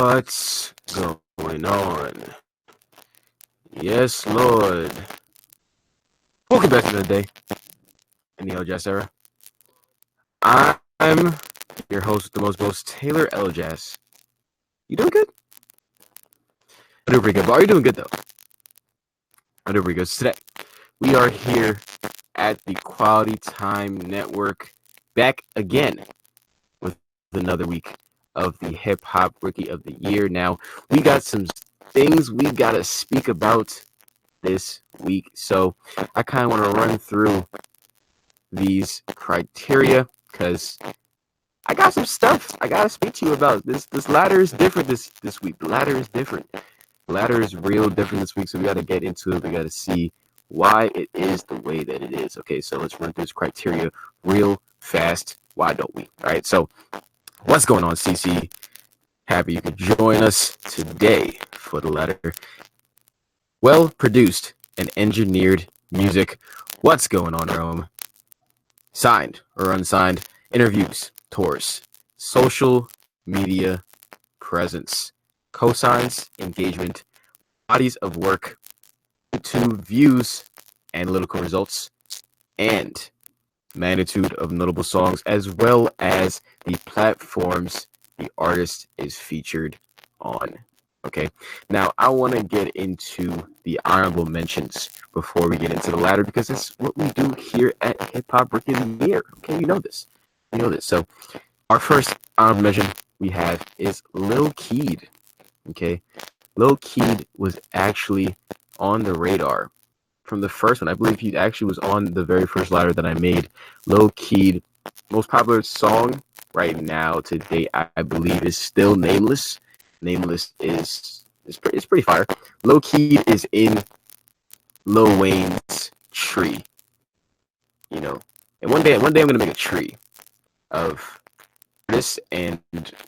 What's going on? Yes, Lord. Welcome back to the day in the Elajas era. I'm your host with the most boast, Taylor Elajas. You doing good? I do pretty good, but are you doing good though? I do pretty good. So today, we are here at the Quality Time Network, back again with another week of the Hip Hop Rookie of the Year. Now, we got some things we gotta speak about this week, so I kind of want to run through these criteria because I got some stuff I gotta speak to you about. This ladder is different this week. The ladder is different. The ladder is real different this week, so we got to get into it. We got to see why it is the way that it is. Okay, so let's run through this criteria real fast. Why don't we? All right, so what's going on, CC? Happy you could join us today for the ladder. Well produced and engineered music. What's going on, Rome? Signed or unsigned interviews, tours, social media presence, cosigns, engagement, bodies of work, YouTube views, analytical results, and magnitude of notable songs, as well as the platforms the artist is featured on. Okay, now I want to get into the honorable mentions before we get into the ladder because it's what we do here at Hip Hop Rookie of the Year. Okay, you know this. You know this. So, our first honorable mention we have is Lil Keed. Okay, Lil Keed was actually on the radar from the first one. I believe he actually was on the very first ladder that I made. Lil Keed, most popular song right now to date, I believe, is still Nameless. Nameless is pretty fire. Lil Keed is in Lil Wayne's tree, you know. And one day I'm gonna make a tree of this and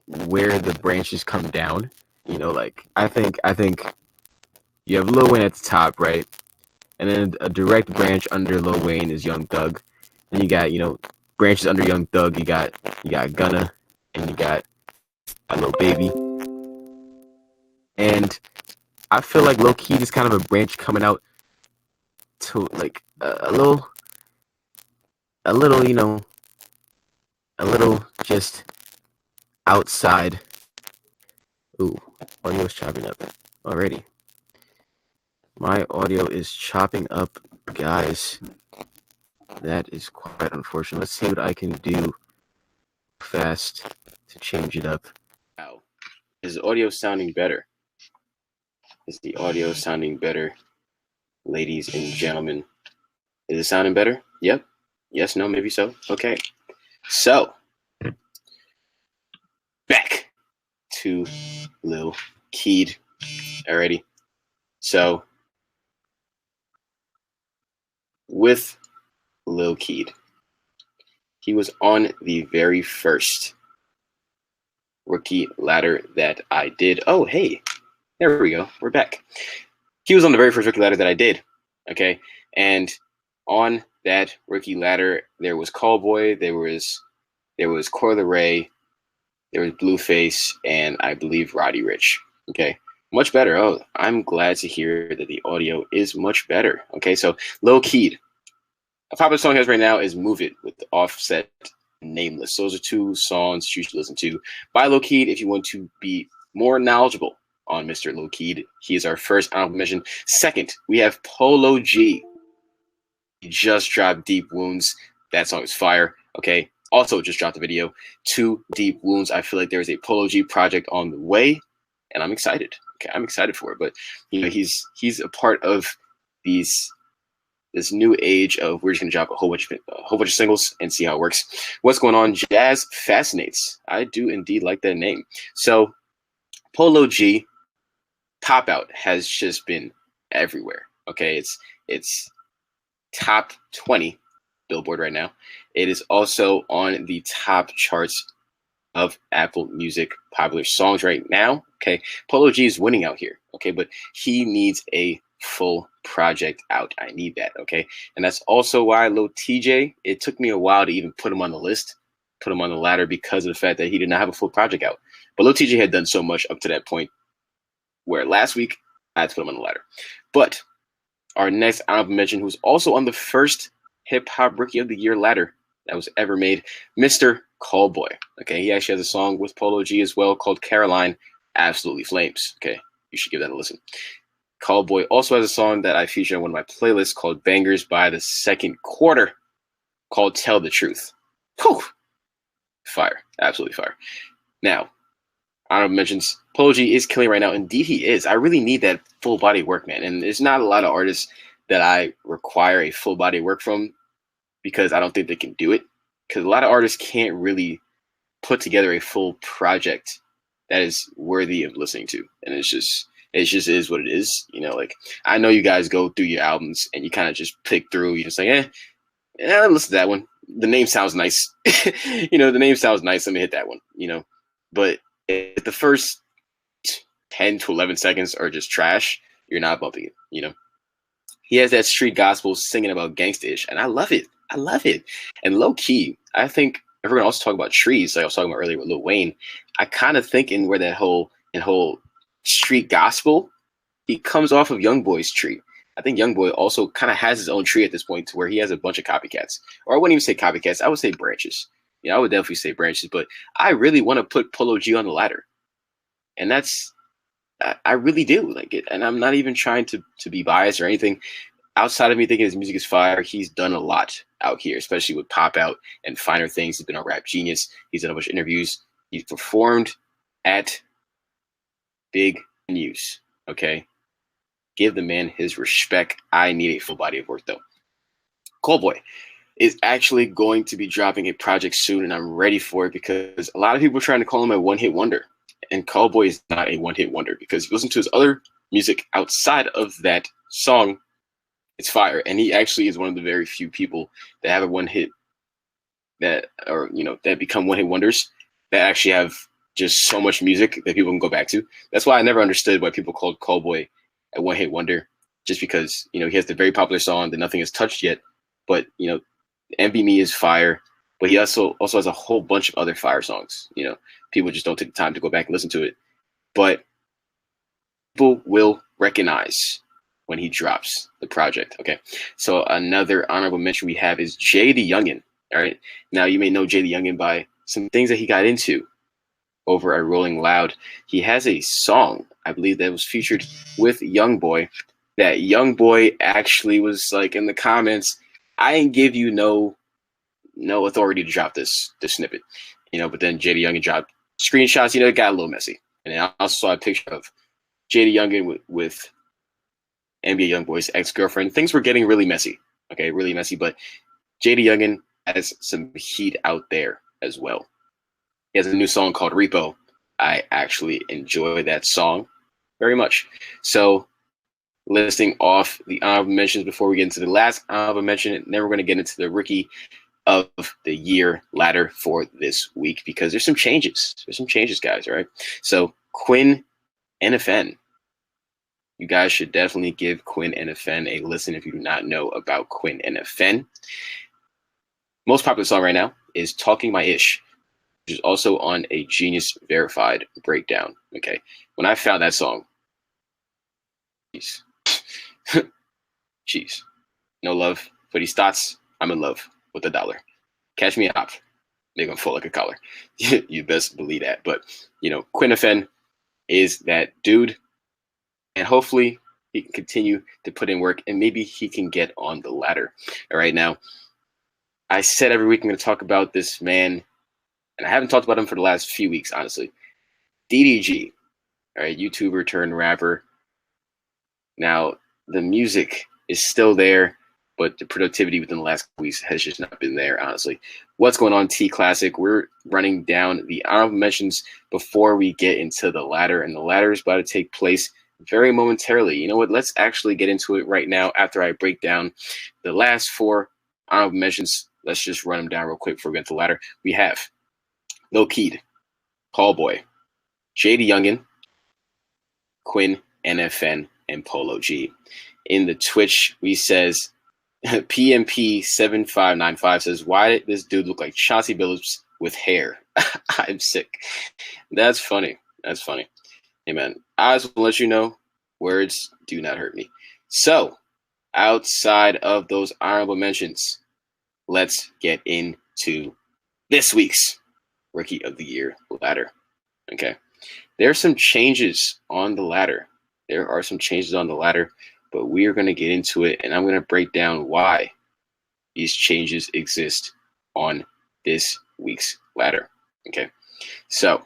where the branches come down. You know, like I think you have Lil Wayne at the top, right? And then a direct branch under Lil Wayne is Young Thug. Then you got, branches under Young Thug. You got Gunna, and you got a Lil Baby. And I feel like low key is kind of a branch coming out to like a little, a little just outside. Ooh, audio is chopping up already. My audio is chopping up, guys. That is quite unfortunate. Let's see what I can do fast to change it up. Wow. Is the audio sounding better? Is the audio sounding better, ladies and gentlemen? Is it sounding better? Yep. Yes, no, maybe so. Okay. So, back to Lil Keed. Alrighty. So, with Lil Keed, he was on the very first rookie ladder that I did. Oh, hey. There we go. We're back. He was on the very first rookie ladder that I did. Okay. And on that rookie ladder, there was Callboy, there was Coi Leray, there was Blueface, and I believe Roddy Ricch. Okay. Much better. Oh, I'm glad to hear that the audio is much better. Okay, so Lil Keed. A popular song he has right now is Move It with Offset, Nameless. Those are two songs you should listen to by Lil Keed if you want to be more knowledgeable on Mr. Lil Keed. He is our first honorable mention. Second, we have Polo G. He just dropped Deep Wounds. That song is fire. Okay. Also just dropped the video to Deep Wounds. I feel like there is a Polo G project on the way, and I'm excited. Okay, I'm excited for it. But he's a part of this new age of we're just gonna drop a whole bunch of singles and see how it works. What's going on? Jazz Fascinates. I do indeed like that name. So Polo G Pop Out has just been everywhere. Okay, it's top 20 Billboard right now. It is also on the top charts of Apple Music popular songs right now. Okay, Polo G is winning out here. Okay, but he needs a full project out. I need that. Okay, and that's also why Lil TJ. It took me a while to even put him on the list. put him on the ladder because of the fact that he did not have a full project out. But Lil TJ had done so much up to that point where last week I had to put him on the ladder. But our next honorable mention, who's also on the first Hip Hop Rookie of the Year ladder that was ever made, Mr. Callboy. Okay, he actually has a song with Polo G as well called Caroline. Absolutely flames. Okay, you should give that a listen. Callboy also has a song that I feature on one of my playlists called Bangers by the Second Quarter called Tell the Truth. Whew. Fire. Absolutely fire. Now, honorable mentions, Polo G is killing right now. Indeed, he is. I really need that full body work, man. And there's not a lot of artists that I require a full body work from because I don't think they can do it. Because a lot of artists can't really put together a full project that is worthy of listening to. And it just is what it is. You know, like, I know you guys go through your albums and you kind of just pick through. You just like, listen to that one. The name sounds nice. You know, the name sounds nice. Let me hit that one, you know. But if the first 10 to 11 seconds are just trash, you're not bumping it, you know. He has that street gospel singing about gangsta-ish, and I love it. I love it. And low-key, I think if we're going to also talk about trees, like I was talking about earlier with Lil Wayne, I kind of think in where that whole street gospel, he comes off of YoungBoy's tree. I think YoungBoy also kind of has his own tree at this point to where he has a bunch of copycats. Or I wouldn't even say copycats. I would say branches. You know, I would definitely say branches, but I really want to put Polo G on the ladder. And I really do like it. And I'm not even trying to be biased or anything. Outside of me thinking his music is fire, he's done a lot out here, especially with Pop Out and Finer Things. He's been on Rap Genius. He's done a bunch of interviews. He's performed at big venues, okay? Give the man his respect. I need a full body of work, though. Callboy is actually going to be dropping a project soon, and I'm ready for it because a lot of people are trying to call him a one-hit wonder. And Callboy is not a one-hit wonder because if you listen to his other music outside of that song, it's fire. And he actually is one of the very few people that have a one-hit that become one-hit wonders that actually have just so much music that people can go back to. That's why I never understood why people called Callboy a one-hit wonder, just because, you know, he has the very popular song that nothing has touched yet. But, you know, Envy Me is fire, but he also has a whole bunch of other fire songs. You know, people just don't take the time to go back and listen to it. But people will recognize when he drops the project. Okay, so another honorable mention we have is Jay the Youngin. All right, now you may know Jay the Youngin by some things that he got into over at Rolling Loud. He has a song, I believe, that was featured with YoungBoy. That YoungBoy actually was like in the comments, I ain't give you no authority to drop this snippet, you know. But then Jay the Youngin dropped screenshots. You know, it got a little messy. And then I also saw a picture of Jay the Youngin with NBA YoungBoy's ex-girlfriend. Things were getting really messy. Okay, really messy. But Jay the Youngin has some heat out there as well. He has a new song called Repo. I actually enjoy that song very much. So, listing off the honorable mentions before we get into the last honorable mention, and then we're going to get into the Rookie of the Year ladder for this week because there's some changes. There's some changes, guys, all right? So, Quinn NFN. You guys should definitely give Quinn NFN a listen if you do not know about Quinn NFN. Most popular song right now is Talking My Ish, which is also on a Genius Verified breakdown. Okay, when I found that song, jeez, no love for these thoughts. I'm in love with the dollar. Catch me up, they're gonna fall like a collar. You best believe that. But you know, Quinn NFN is that dude, and hopefully he can continue to put in work, and maybe he can get on the ladder. All right, now I said every week I'm going to talk about this man, and I haven't talked about him for the last few weeks, honestly. DDG, all right, YouTuber turned rapper. Now, the music is still there, but the productivity within the last weeks has just not been there, honestly. What's going on, T Classic? We're running down the honorable mentions before we get into the ladder, and the ladder is about to take place very momentarily. You know what? Let's actually get into it right now after I break down the last four honorable mentions. Let's just run them down real quick before we get to the ladder. We have Lil Keed, Callboy, Jay the Youngin, Quinn NFN, and Polo G. In the Twitch, we says PMP7595 says, why did this dude look like Chauncey Billups with hair. I'm sick. That's funny. That's funny. Hey, man, I just want to let you know, words do not hurt me. So, outside of those honorable mentions, let's get into this week's Rookie of the Year ladder. Okay. There are some changes on the ladder. There are some changes on the ladder, but we are going to get into it, and I'm going to break down why these changes exist on this week's ladder. Okay. So,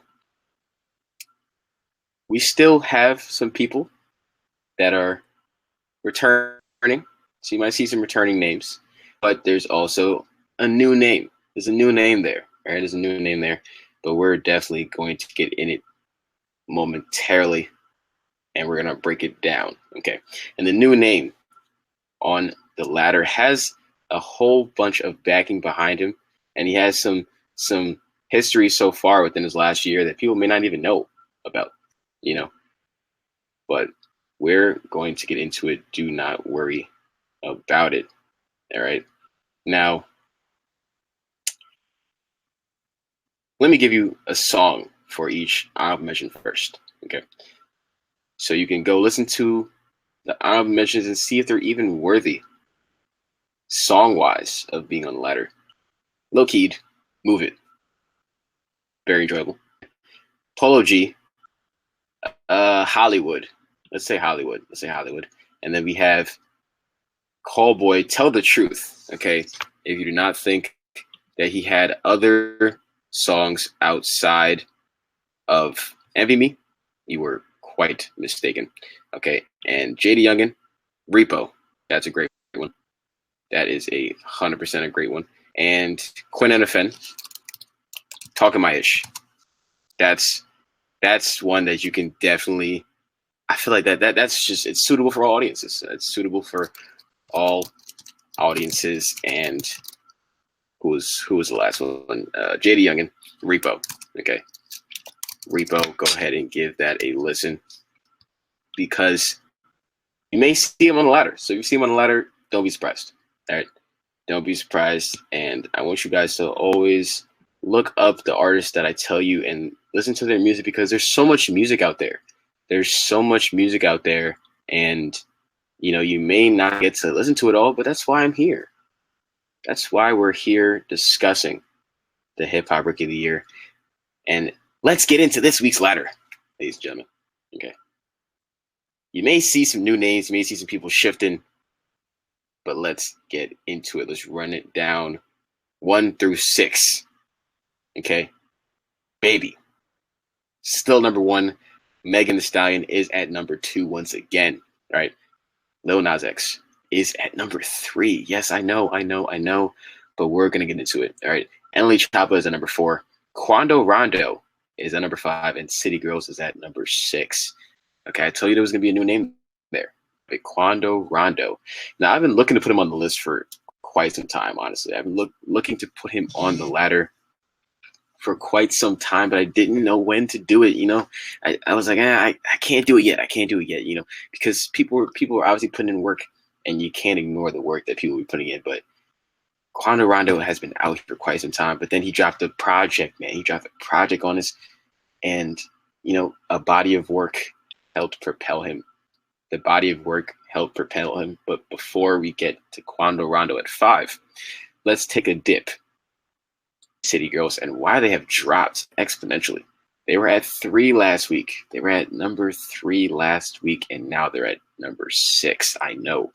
we still have some people that are returning. So you might see some returning names, but there's also a new name. There's a new name there. All right, there's a new name there, but we're definitely going to get in it momentarily, and we're gonna break it down. Okay, and the new name on the ladder has a whole bunch of backing behind him, and he has some history so far within his last year that people may not even know about, you know. But we're going to get into it. Do not worry about it. All right. Now, let me give you a song for each honorable mention first. Okay. So you can go listen to the honorable mentions and see if they're even worthy, song-wise, of being on the ladder. Low Keyed, Move It. Very enjoyable. Polo G, Hollywood. Let's say Hollywood. And then we have Callboy, Tell the Truth. Okay. If you do not think that he had other songs outside of Envy Me, you were quite mistaken. Okay. And JD Youngin, Repo. That's a great one. That is 100% a great one. And Quinn NFN, Talking My Ish. That's one that you can definitely, I feel like that's just, it's suitable for all audiences. It's suitable for all audiences. And who was the last one? JD Youngin, Repo. Okay. Repo, go ahead and give that a listen, because you may see him on the ladder. So if you see him on the ladder, don't be surprised. All right. Don't be surprised. And I want you guys to always look up the artists that I tell you and listen to their music, because there's so much music out there. And, you know, you may not get to listen to it all, but that's why I'm here. That's why we're here discussing the Hip Hop Rookie of the Year. And let's get into this week's ladder, ladies and gentlemen. Okay. You may see some new names. You may see some people shifting. But let's get into it. Let's run it down 1 through 6. Okay. Baby. Still number 1. Megan Thee Stallion is at number 2 once again. All right. Lil Nas X is at number 3. Yes, I know. But we're going to get into it. All right. NLE Choppa is at number 4. Quando Rondo is at number 5. And City Girls is at number 6. Okay. I told you there was going to be a new name there. Quando Rondo. Now, I've been looking to put him on the list for quite some time, honestly. I've been looking to put him on the ladder for quite some time, but I didn't know when to do it. You know, I was like, I can't do it yet. You know, because people are obviously putting in work, and you can't ignore the work that people will be putting in. But Quando Rondo has been out for quite some time, but then he dropped a project, man. He dropped a project on us, and, you know, a body of work helped propel him. The body of work helped propel him. But before we get to Quando Rondo at 5, let's take a dip. City Girls, and why they have dropped exponentially. They were at 3 last week. They were at number 3 last week, and now they're at number 6. I know.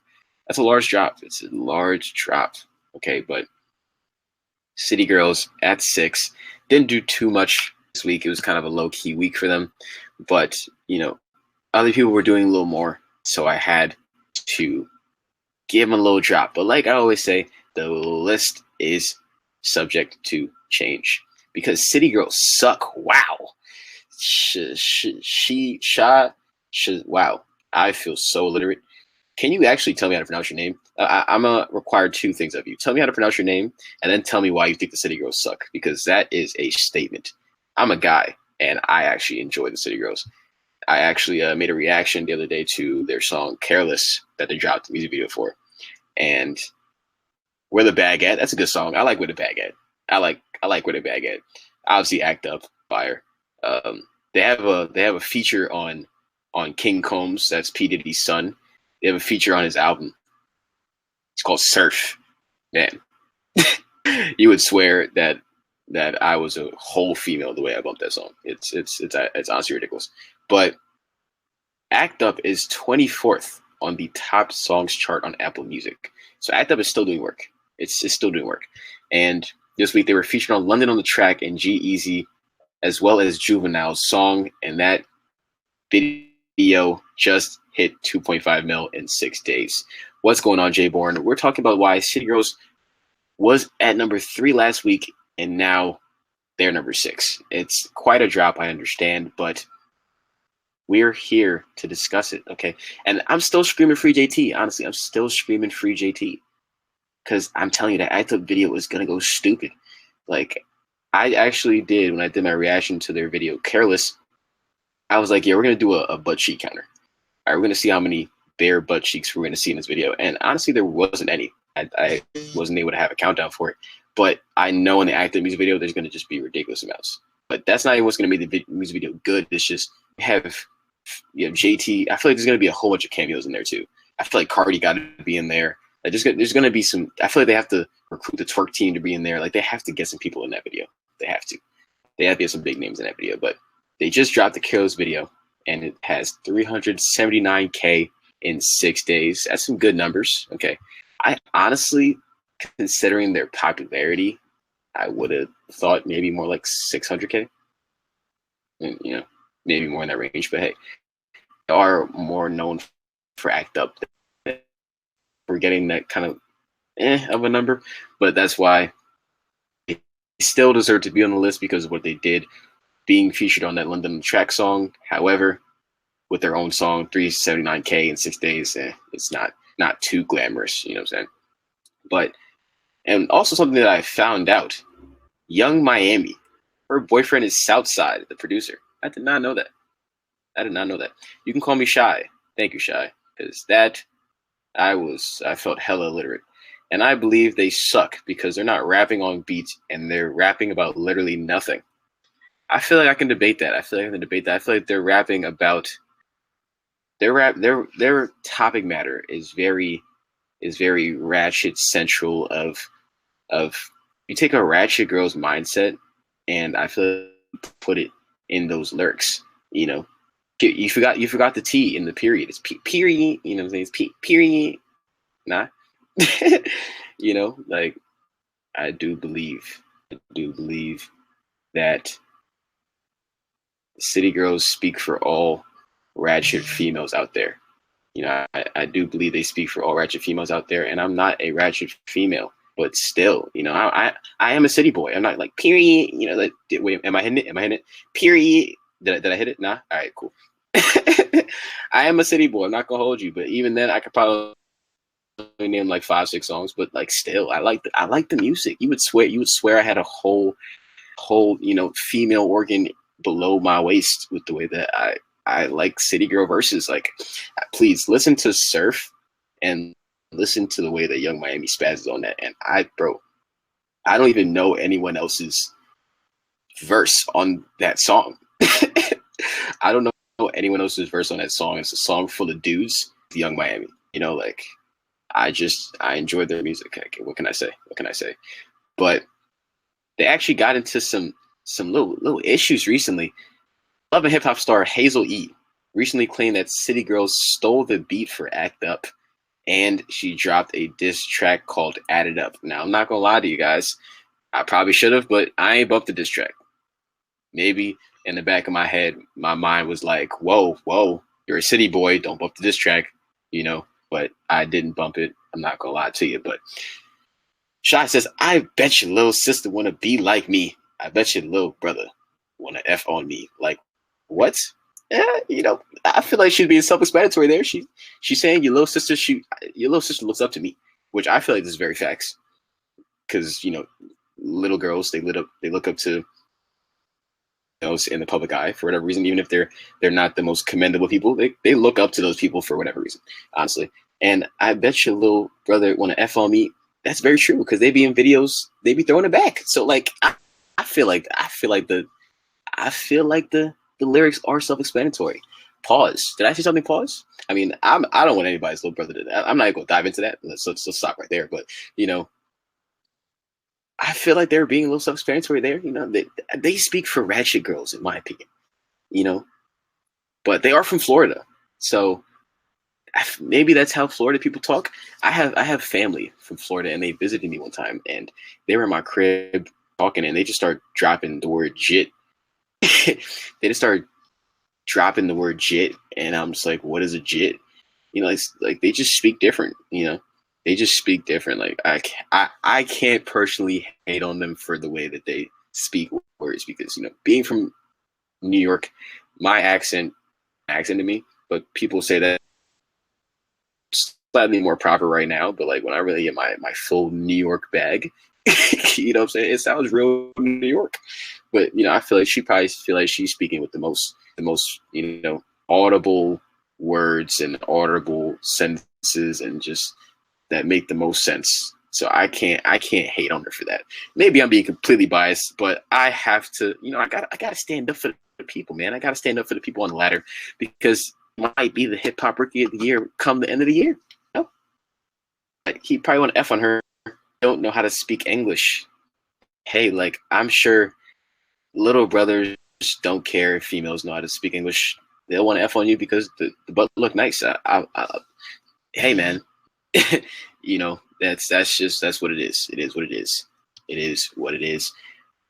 That's a large drop. It's a large drop. Okay, but City Girls at 6 didn't do too much this week. It was kind of a low-key week for them. But, you know, other people were doing a little more, so I had to give them a little drop. But like I always say, the list is subject to change, because City Girls suck. Wow. Wow. I feel so illiterate. Can you actually tell me how to pronounce your name? I'm required 2 things of you. Tell me how to pronounce your name, and then tell me why you think the City Girls suck, because that is a statement. I'm a guy, and I actually enjoy the City Girls. I actually made a reaction the other day to their song Careless that they dropped the music video for. And Where the Bag At, that's a good song. I like Where the Bag At. I like where they bag at. Obviously, Act Up, fire. They have a feature on King Combs. That's P Diddy's son. They have a feature on his album. It's called Surf. Man, you would swear that I was a whole female the way I bumped that song. It's honestly ridiculous. But Act Up is 24th on the top songs chart on Apple Music. So Act Up is still doing work. It's still doing work. And this week they were featured on London on the Track and G-Eazy, as well as Juvenile's song, and that video just hit 2.5 mil in 6 days. What's going on, Jay Bourne? We're talking about why City Girls was at number 3 last week, and now they're number 6. It's quite a drop, I understand, but we're here to discuss it, okay? And I'm still screaming free JT. Honestly, I'm still screaming free JT. Because I'm telling you, that Act Up video is going to go stupid. Like, I actually did, when I did my reaction to their video, Careless, I was like, yeah, we're going to do a butt cheek counter. All right, we're going to see how many bare butt cheeks we're going to see in this video. And honestly, there wasn't any. I wasn't able to have a countdown for it. But I know in the Act Up music video, there's going to just be ridiculous amounts. But that's not even what's going to make the music video good. It's just you have JT. I feel like there's going to be a whole bunch of cameos in there, too. I feel like Cardi got to be in there. Like there's going to be some. I feel like they have to recruit the twerk team to be in there. Like they have to get some people in that video. They have to. They have to get some big names in that video. But they just dropped the Careless video, and it has 379K in 6 days. That's some good numbers. Okay, I honestly, considering their popularity, I would have thought maybe more like 600K. And, maybe more in that range. But hey, they are more known for Act Up. We're getting that kind of of a number, but that's why they still deserve to be on the list because of what they did, being featured on that London Track song. However, with their own song, 379K in 6 days, it's not too glamorous, you know what I'm saying? But, and also something that I found out, Young Miami, her boyfriend is Southside, the producer. I did not know that. You can call me Shy. Thank you, Shy, because that. I felt hella illiterate. And I believe they suck because they're not rapping on beats and they're rapping about literally nothing. I feel like I can debate that. I feel like they're rapping about their topic matter is very ratchet central of you take a ratchet girl's mindset and I feel like put it in those lyrics, You forgot the T in the period. It's period. You know what I'm saying? It's period. Nah. Like I do believe that city girls speak for all ratchet females out there. I do believe they speak for all ratchet females out there, and I'm not a ratchet female, but still, I am a city boy. I'm not like period. Wait, am I hitting it? Period. Did I hit it? Nah. All right, cool. I am a city boy. I'm not gonna hold you, but even then, I could probably name like 5-6 songs. But like, still, I like the music. You would swear I had a whole female organ below my waist with the way that I like city girl verses. Like, please listen to Surf and listen to the way that Young Miami spazzes on that. And I don't even know anyone else's verse on that song. I don't know anyone else's verse on that song. It's a song full of dudes, Young Miami. I enjoy their music. What can I say? But they actually got into some little issues recently. Love and hip hop star Hazel E recently claimed that City Girls stole the beat for Act Up, and she dropped a diss track called Add It Up. Now, I'm not gonna lie to you guys, I probably should have, but I ain't bumped the diss track. Maybe in the back of my head, my mind was like, whoa, you're a city boy, don't bump the diss track, but I didn't bump it. I'm not gonna lie to you. But Shy says, I bet your little sister wanna be like me. I bet your little brother wanna F on me. Like, what? I feel like she's being self-explanatory there. She's saying your little sister looks up to me, which I feel like this is very facts. Because, little girls, they look up to in the public eye for whatever reason, even if they're not the most commendable people, they look up to those people for whatever reason, honestly. And I bet your little brother want to F on me. that's very true because they be in videos, they be throwing it back. So like I feel like the lyrics are self-explanatory. Pause. Did I say something? Pause. I mean, I don't want anybody's little brother to that. I'm not going to dive into that. Let's stop right there. But you know, I feel like they're being a little self-explanatory there. You know, they speak for ratchet girls, in my opinion. You know, but they are from Florida, so maybe that's how Florida people talk. I have family from Florida, and they visited me one time, and they were in my crib talking, and they just start dropping the word "jit." They just start dropping the word "jit," and I'm just like, "What is a jit?" You know, it's like they just speak different. You know, they just speak different. Like I can't personally hate on them for the way that they speak words because, you know, being from New York, my accent to me, but people say that slightly more proper right now. But like when I really get my full New York bag, you know what I'm saying? It sounds real New York. But, you know, I feel like she probably feel like she's speaking with the most, you know, audible words and audible sentences and just that make the most sense. So I can't hate on her for that. Maybe I'm being completely biased, but I have to, you know, I gotta stand up for the people, man. I gotta stand up for the people on the ladder because it might be the hip hop rookie of the year come the end of the year. You know? Like, he probably want to F on her. Don't know how to speak English. Hey, like I'm sure little brothers don't care if females know how to speak English. They'll want to F on you because the butt look nice. Hey, man, you know, that's what it is. It is what it is. It is what it is.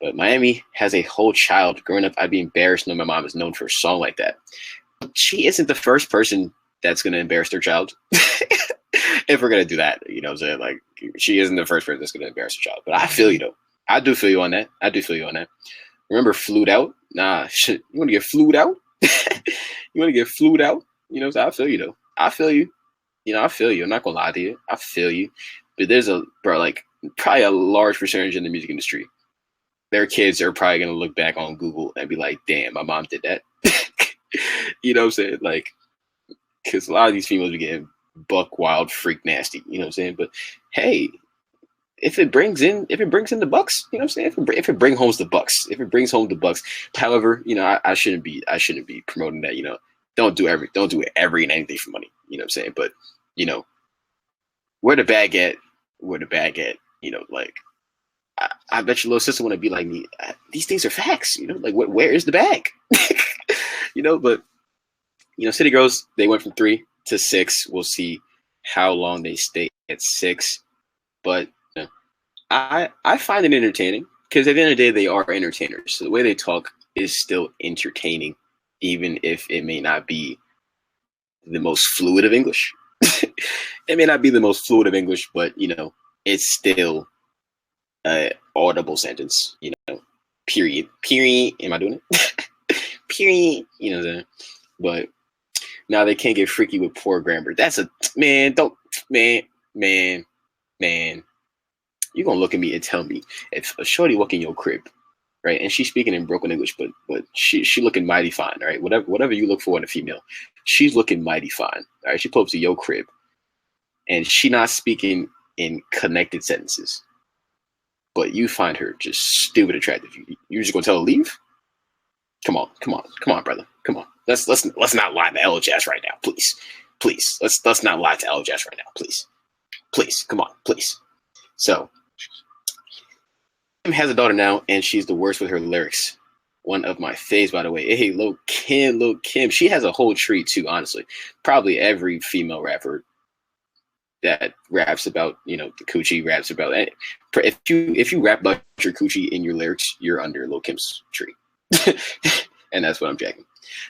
But Miami has a whole child. Growing up, I'd be embarrassed knowing my mom is known for a song like that. She isn't the first person that's going to embarrass their child. If we're going to do that, you know what I'm saying? Like, she isn't the first person that's going to embarrass her child. But I feel you, though. I do feel you on that. Remember flued out? Nah, shit. You want to get flued out? You want to get flued out? You know, so I feel you, though. I feel you. You know, I feel you. I'm not going to lie to you. I feel you. But there's probably a large percentage in the music industry. Their kids are probably going to look back on Google and be like, damn, my mom did that. You know what I'm saying? Like, because a lot of these females be getting buck wild, freak nasty. You know what I'm saying? But hey, if it brings in the bucks, you know what I'm saying? If it brings home the bucks. However, you know, I shouldn't be promoting that. You know, don't do every and anything for money. You know what I'm saying? But you know, where the bag at? You know, like I bet your little sister want to be like me. These things are facts. You know, like where is the bag? You know, but you know, City Girls, they went from 3 to 6. We'll see how long they stay at 6. But you know, I find it entertaining because at the end of the day, they are entertainers. So the way they talk is still entertaining, even if it may not be the most fluid of English. It may not be the most fluid of English, but you know, it's still an audible sentence. You know, period. Am I doing it? Period. You know what I'm saying? But now they can't get freaky with poor grammar. That's a man. Don't man. You gonna look at me and tell me if a shorty walk in your crib, right? And she's speaking in broken English, but she looking mighty fine, right? Whatever you look for in a female, she's looking mighty fine. All right, she pulls up to your crib, and she not speaking in connected sentences, but you find her just stupid attractive. You just gonna tell her to leave? Come on, brother. Come on. Let's not lie to Elajas right now, please. Let's not lie to Elajas right now, please. Come on, please. So, Kim has a daughter now, and she's the worst with her lyrics. One of my faves, by the way. Hey, Lil Kim. She has a whole tree too. Honestly, probably every female rapper that raps about, you know, the coochie raps about it. If you rap about your coochie in your lyrics, you're under Lil Kim's tree. And that's what I'm checking.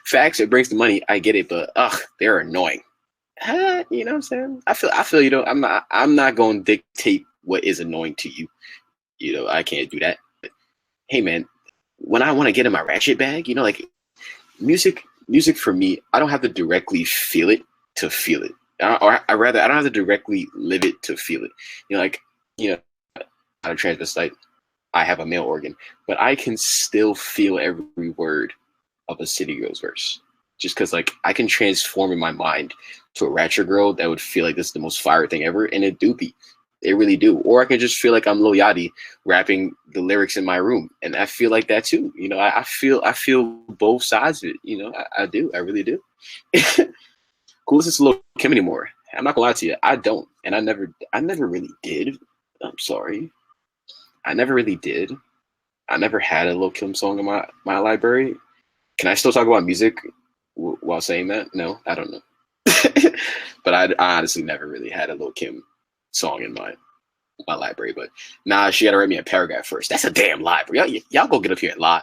Facts, it brings the money. I get it, but they're annoying. You know what I'm saying? I feel you know. I'm not going to dictate what is annoying to you. You know, I can't do that. But, hey, man, when I want to get in my ratchet bag, you know, like music for me, I don't have to directly feel it to feel it. I don't have to directly live it to feel it. You know, like, you know, I'm a transvestite. I have a male organ, but I can still feel every word of a City Girls verse. Just because, like, I can transform in my mind to a ratchet girl that would feel like this is the most fire thing ever, and it do be. They really do. Or I can just feel like I'm Lil Yachty rapping the lyrics in my room, and I feel like that too. You know, I feel both sides of it. You know, I do. I really do. Cool, listen to Lil Kim anymore. I'm not gonna lie to you. I don't, and I never really did. I'm sorry. I never really did. I never had a Lil Kim song in my library. Can I still talk about music while saying that? No, I don't know. But I honestly never really had a Lil Kim song in my library. But nah, she had to write me a paragraph first. That's a damn lie, bro. Y'all go get up here and lie.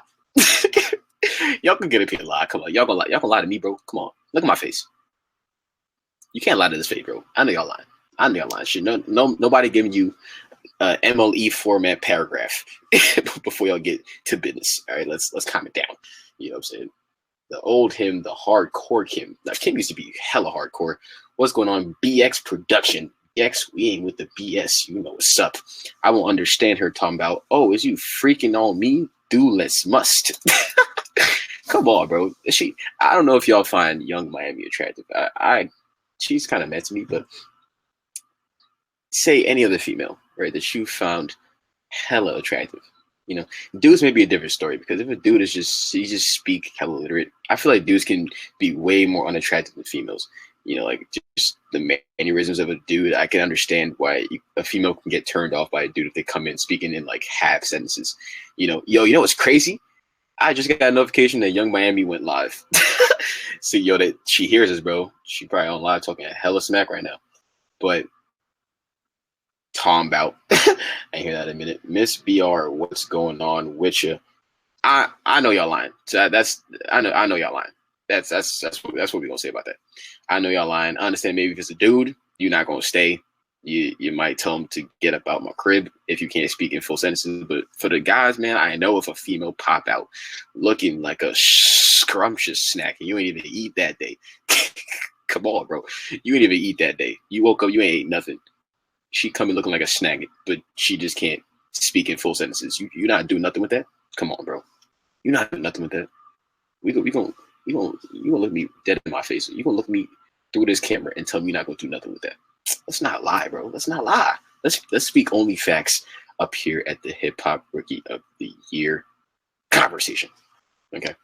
Y'all can get up here and lie. Come on, y'all gonna lie to me, bro. Come on, look at my face. You can't lie to this face, bro. I know y'all lying. I know y'all lying. Shit, nobody giving you MLE format paragraph before y'all get to business. All right, let's calm it down. You know what I'm saying? The old him, the hardcore Kim. Now Kim used to be hella hardcore. What's going on? BX production. BX, we ain't with the BS. You know what's up. I won't understand her talking about, oh, is you freaking on me? Do less must. Come on, bro. I don't know if y'all find Young Miami attractive. She's kind of met to me, but say any other female, right, that you found hella attractive. You know, dudes may be a different story, because if a dude is just speak hella literate, I feel like dudes can be way more unattractive than females. You know, like just the mannerisms of a dude. I can understand why a female can get turned off by a dude if they come in speaking in like half sentences. You know, you know what's crazy? I just got a notification that Young Miami went live. So that she hears us, bro. She probably on live talking a hella smack right now. But Tom Bout, I hear that in a minute. Miss BR, what's going on with you? I know y'all lying. So I know y'all lying. That's what we gonna say about that. I know y'all lying. I understand maybe if it's a dude, you're not gonna stay. You might tell him to get up out my crib if you can't speak in full sentences. But for the guys, man, I know if a female pop out looking like a scrumptious snack and you ain't even eat that day. Come on, bro. You ain't even eat that day. You woke up, you ain't ate nothing. She coming looking like a snack, but she just can't speak in full sentences. You're not doing nothing with that? Come on, bro. You're not doing nothing with that. You gonna look me dead in my face. You gonna look me through this camera and tell me you're not gonna do nothing with that. Let's not lie, bro. Let's not lie. Let's speak only facts up here at the Hip Hop Rookie of the Year conversation. Okay.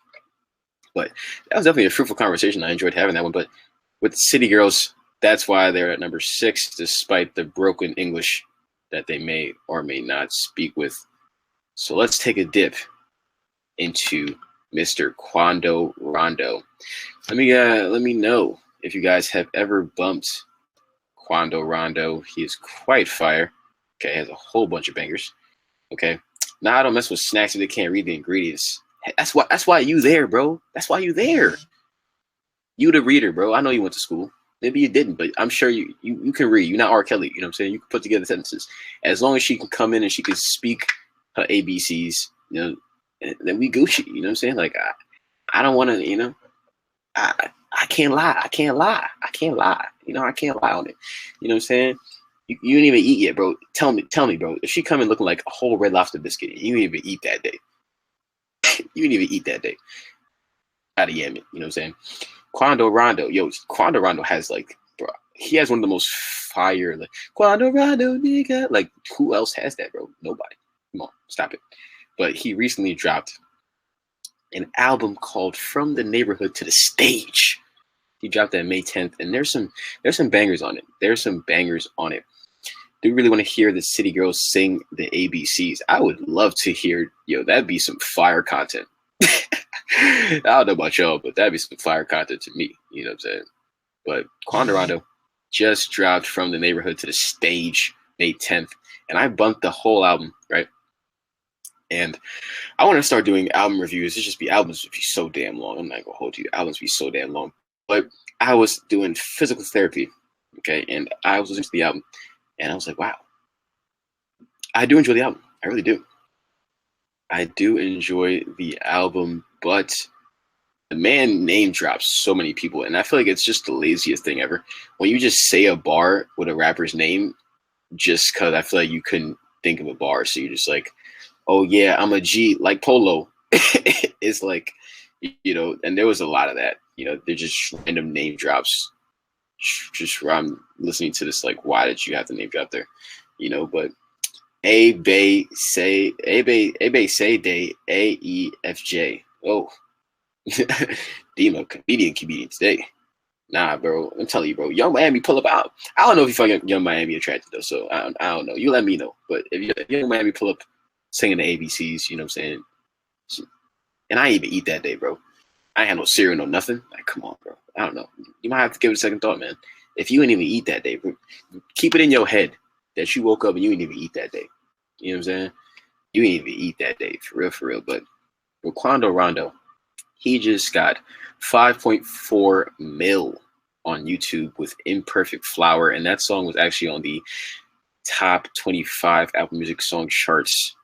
But that was definitely a fruitful conversation. I enjoyed having that one. But with City Girls, that's why they're at number 6, despite the broken English that they may or may not speak with. So let's take a dip into Mr. Quando Rondo. Let me know if you guys have ever bumped Quando Rondo. He is quite fire. Okay, has a whole bunch of bangers. Okay. Now I don't mess with snacks if they can't read the ingredients. That's why you there, bro. That's why you there. You the reader, bro. I know you went to school. Maybe you didn't, but I'm sure you can read. You're not R. Kelly. You know what I'm saying? You can put together sentences. As long as she can come in and she can speak her ABCs, you know, then we Gucci. You know what I'm saying? Like, I don't want to, you know, I can't lie. I can't lie. You know, I can't lie on it. You know what I'm saying? You didn't even eat yet, bro. Tell me, bro. If she come in looking like a whole Red Lobster biscuit, you didn't even eat that day. You didn't even eat that day. Out of Yemen. You know what I'm saying? Quando Rondo. Yo, Quando Rondo has like, bro, he has one of the most fire, like, Quando Rondo, nigga. Like, who else has that, bro? Nobody. Come on, stop it. But he recently dropped an album called From the Neighborhood to the Stage. He dropped that May 10th, and there's some bangers on it. Do you really want to hear the City Girls sing the ABCs? I would love to hear, that'd be some fire content. I don't know about y'all, but that'd be some fire content to me. You know what I'm saying? But Quando Rondo just dropped From the Neighborhood to the Stage May 10th, and I bumped the whole album, right? And I want to start doing album reviews. It just be albums be so damn long. I'm not gonna hold you. Albums be so damn long. But I was doing physical therapy, okay, and I was listening to the album, and I was like, wow, I do enjoy the album. I really do. I do enjoy the album, but the man name drops so many people, and I feel like it's just the laziest thing ever. When you just say a bar with a rapper's name, just because I feel like you couldn't think of a bar, so you're just like, oh yeah, I'm a G, like Polo. It's like, and there was a lot of that. They're just random name drops. Just where I'm listening to this, like, why did you have the name drop there? But A Bay say day AEFJ. Oh, Demo comedian today. Nah, bro. I'm telling you, bro. Young Miami pull up out. I don't know if you find Young Miami attractive though, so I don't know. You let me know. But if Young Miami pull up singing the ABCs, you know what I'm saying? And I ain't even eat that day, bro. I ain't had no cereal, no nothing. Like, come on, bro. I don't know. You might have to give it a second thought, man. If you ain't even eat that day, bro, keep it in your head that you woke up and you ain't even eat that day. You know what I'm saying? You ain't even eat that day, for real. But with Quando Rondo, he just got 5.4 mil on YouTube with Imperfect Flower, and that song was actually on the top 25 Apple Music song charts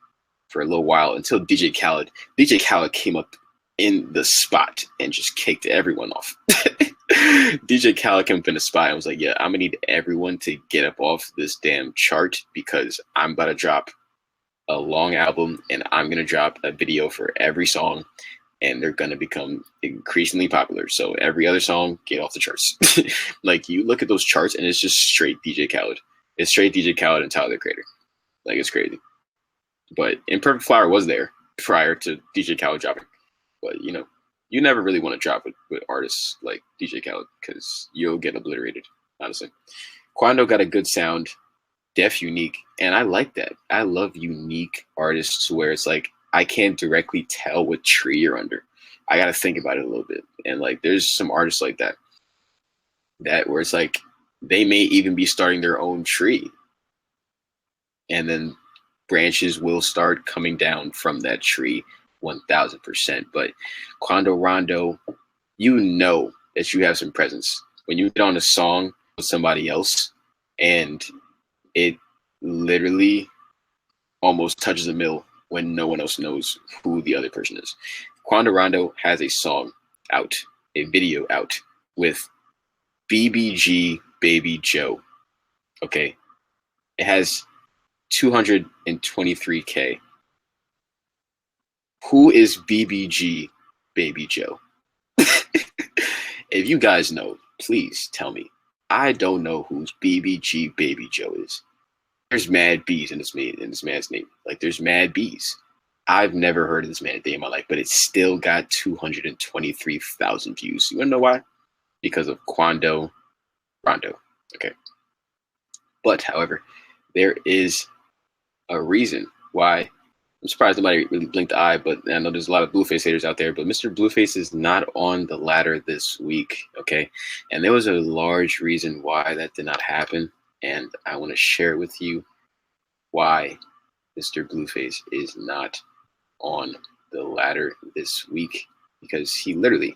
for a little while until DJ Khaled came up in the spot and just kicked everyone off. DJ Khaled came up in the spot and was like, yeah, I'm gonna need everyone to get up off this damn chart because I'm about to drop a long album and I'm gonna drop a video for every song and they're gonna become increasingly popular. So every other song, get off the charts. Like, you look at those charts and it's just straight DJ Khaled. It's straight DJ Khaled and Tyler the Creator. Like, it's crazy. But Imperfect Flower was there prior to DJ Khaled dropping. But, you never really want to drop with artists like DJ Khaled because you'll get obliterated, honestly. Quando got a good sound, def unique, and I like that. I love unique artists where it's like, I can't directly tell what tree you're under. I got to think about it a little bit. And, like, there's some artists like that where it's like they may even be starting their own tree. And then branches will start coming down from that tree 1,000%. But Quando Rondo, you know that you have some presence. When you get on a song with somebody else and it literally almost touches a mill when no one else knows who the other person is. Quando Rondo has a song out, a video out with BBG Baby Joe. Okay. It has 223K. Who is BBG Baby Joe? If you guys know, please tell me. I don't know who BBG Baby Joe is. There's mad bees in this man's name. Like, there's mad bees. I've never heard of this man a day in my life, but it's still got 223,000 views. You wanna know why? Because of Quando Rondo. Okay. But, however, there is a reason why. I'm surprised nobody really blinked the eye, but I know there's a lot of Blueface haters out there, but Mr. Blueface is not on the ladder this week, okay? And there was a large reason why that did not happen, and I want to share with you why Mr. Blueface is not on the ladder this week, because he literally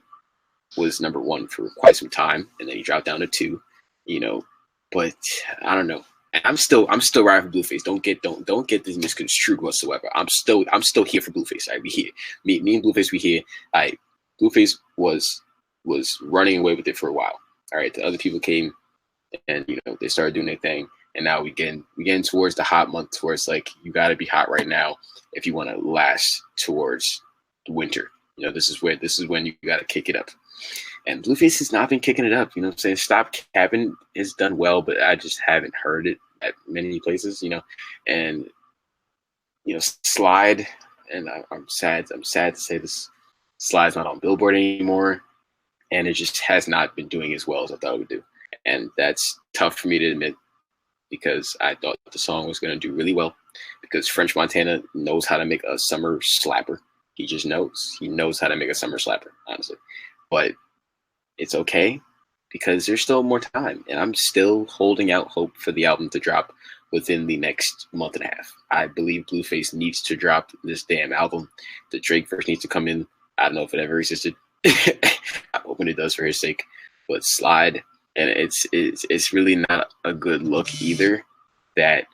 was number one for quite some time, and then he dropped down to 2, but I don't know. I'm still riding for Blueface. Don't get this misconstrued whatsoever. I'm still here for Blueface. Right, we here. Me and Blueface, we here. Blueface was running away with it for a while. All right, the other people came and they started doing their thing, and now we getting towards the hot month where it's like you got to be hot right now if you want to last towards the winter. This is when you got to kick it up. And Blueface has not been kicking it up. You know what I'm saying? Stop Capping is done well, but I just haven't heard it at many places, And, Slide, and I'm sad to say this, Slide's not on Billboard anymore. And it just has not been doing as well as I thought it would do. And that's tough for me to admit because I thought the song was going to do really well because French Montana knows how to make a summer slapper. He just knows. He knows how to make a summer slapper, honestly. But it's okay because there's still more time, and I'm still holding out hope for the album to drop within the next month and a half. I believe Blueface needs to drop this damn album. The Drake verse needs to come in. I don't know if it ever existed. I'm hoping it does for his sake. But Slide, and it's really not a good look either. That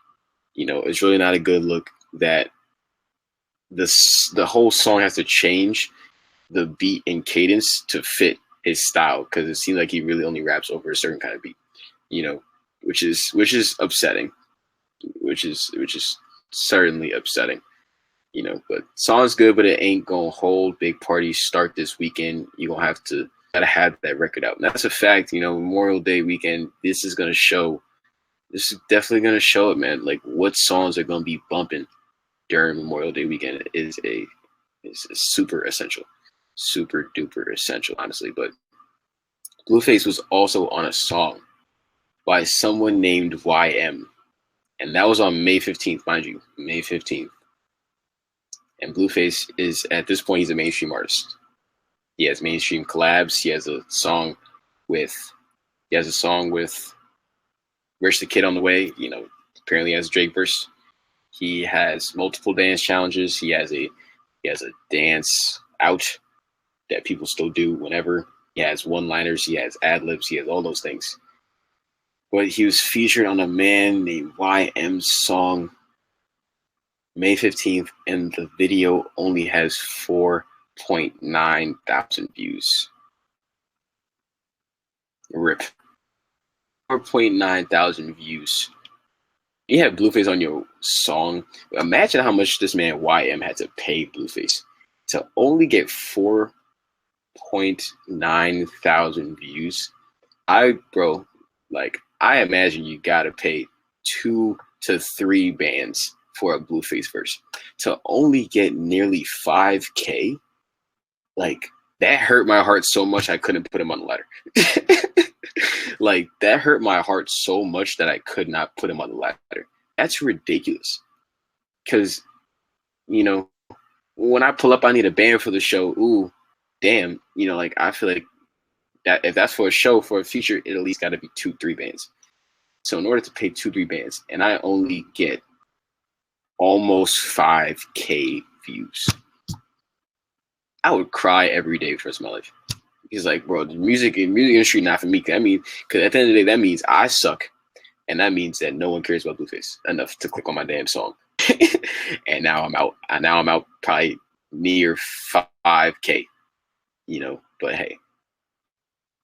it's really not a good look that the whole song has to change the beat and cadence to fit his style because it seems like he really only raps over a certain kind of beat, which is upsetting, which is certainly upsetting, but song's good, but it ain't gonna hold. Big parties start this weekend. You're gonna gotta have that record out. And that's a fact, Memorial Day weekend, this is gonna show this is definitely gonna show it, man. Like what songs are gonna be bumping during Memorial Day weekend is super essential, super duper essential, honestly. But Blueface was also on a song by someone named YM, and that was on May 15th, mind you, May 15th. And Blueface is at this point he's a mainstream artist. He has mainstream collabs. He has a song with Rich the Kid on the Way. You know, apparently has Drake verse. He has multiple dance challenges. He has a dance out that people still do whenever. He has one-liners. He has ad-libs. He has all those things. But he was featured on a man named YM's song May 15th, and the video only has 4.9 thousand views. RIP. 4.9 thousand views. You have Blueface on your song. Imagine how much this man YM had to pay Blueface to only get 4.9 thousand views. I imagine you gotta pay 2 to 3 bands for a Blueface verse to only get nearly 5K. Like that hurt my heart so much I couldn't put him on the ladder. Like that hurt my heart so much that I could not put him on the ladder. That's ridiculous. Because, you know, when I pull up, I need a band for the show. Ooh, damn. You know, like I feel like that if that's for a show, for a feature, it at least got to be 2-3 bands. So in order to pay 2-3 bands, and I only get almost 5K views, I would cry every day for the rest of my life. He's like, bro, the music industry not for me. I mean, because at the end of the day, that means I suck, and that means that no one cares about Blueface enough to click on my damn song. And now I'm out. Now I'm out probably near 5K. You know, but hey,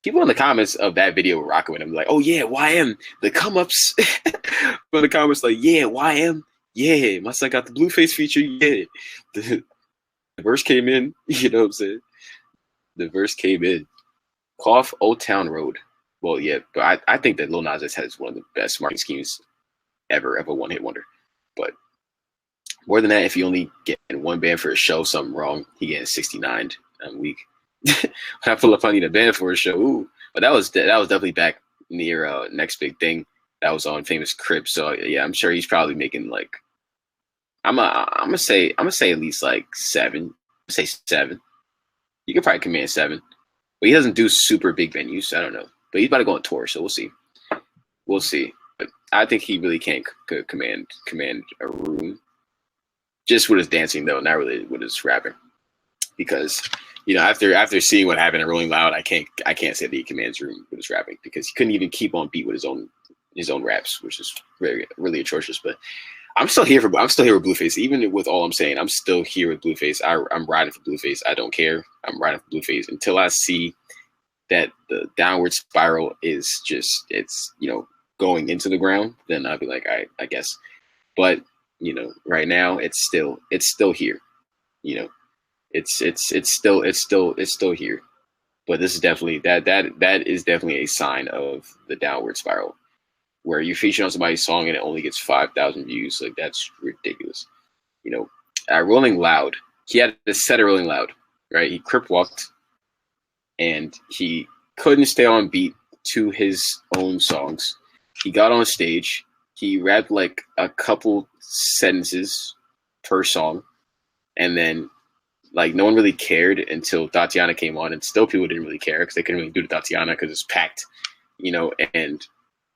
people in the comments of that video were rocking with him, like, oh yeah, YM, the come ups from the comments, like, yeah, YM, yeah, my son got the Blueface feature, yeah. The verse came in, you know what I'm saying? The verse came in. Cough Old Town Road. Well, yeah, but I think that Lil Nas X has one of the best marketing schemes ever one hit wonder. But more than that, if you only get one band for a show, something wrong, he getting 69 a week. When I pull up, I need a band for a show. Ooh. But that was definitely back near Next Big Thing. That was on Famous Crib. So yeah, I'm sure he's probably making like I'm gonna say at least like 7. Say 7. You could probably command 7. But he doesn't do super big venues. I don't know. But he's about to go on tour, so we'll see. We'll see. But I think he really can command a room. Just with his dancing though, not really with his rapping. Because, you know, after seeing what happened at Rolling Loud, I can't say that he commands room with his rapping because he couldn't even keep on beat with his own raps, which is really atrocious. But I'm still here with Blueface. Even with all I'm saying, I'm still here with Blueface. I'm riding for Blueface. I don't care. I'm riding for Blueface until I see that the downward spiral is just, it's, you know, going into the ground. Then I'll be like, I guess. But, you know, right now it's still here. You know, it's still here. But this is definitely that is definitely a sign of the downward spiral, where you feature on somebody's song and it only gets 5,000 views. Like that's ridiculous. You know, at Rolling Loud, he had a set of Rolling Loud, right? He crip walked and he couldn't stay on beat to his own songs. He got on stage. He rapped like a couple sentences per song. And then like no one really cared until Tatiana came on, and still people didn't really care because they couldn't really do the Tatiana because it's packed, you know, and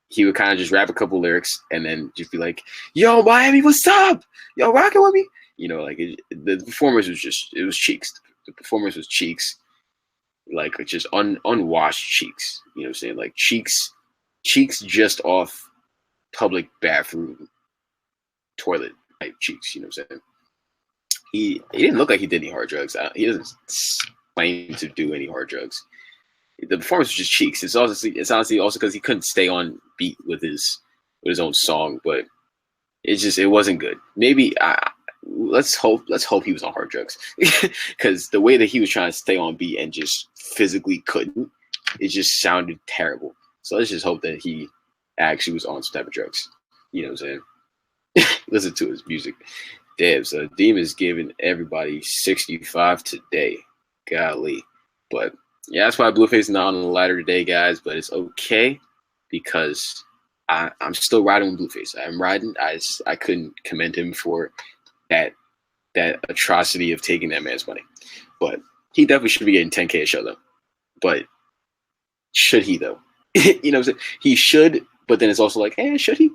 he would kind of just rap a couple lyrics and then just be like, yo, Miami, what's up? Yo, rocking with me? You know, like the performance was just, it was cheeks. The performance was cheeks, like just unwashed cheeks. You know what I'm saying? Like cheeks just off public bathroom toilet type cheeks. You know what I'm saying? He didn't look like he did any hard drugs. He doesn't claim to do any hard drugs. The performance was just cheeks. It's honestly also because he couldn't stay on beat with his own song, but it wasn't good. Maybe let's hope he was on hard drugs because the way that he was trying to stay on beat and just physically couldn't, it just sounded terrible. So let's just hope that he actually was on some type of drugs. You know what I'm saying? Listen to his music. Damn, so Deem is giving everybody 65 today. Golly. But yeah, that's why Blueface is not on the ladder today, guys. But it's okay because I'm still riding with Blueface. I'm riding. I couldn't commend him for that atrocity of taking that man's money. But he definitely should be getting 10K a show though. But should he though? You know what I'm saying? He should, but then it's also like, hey, should he?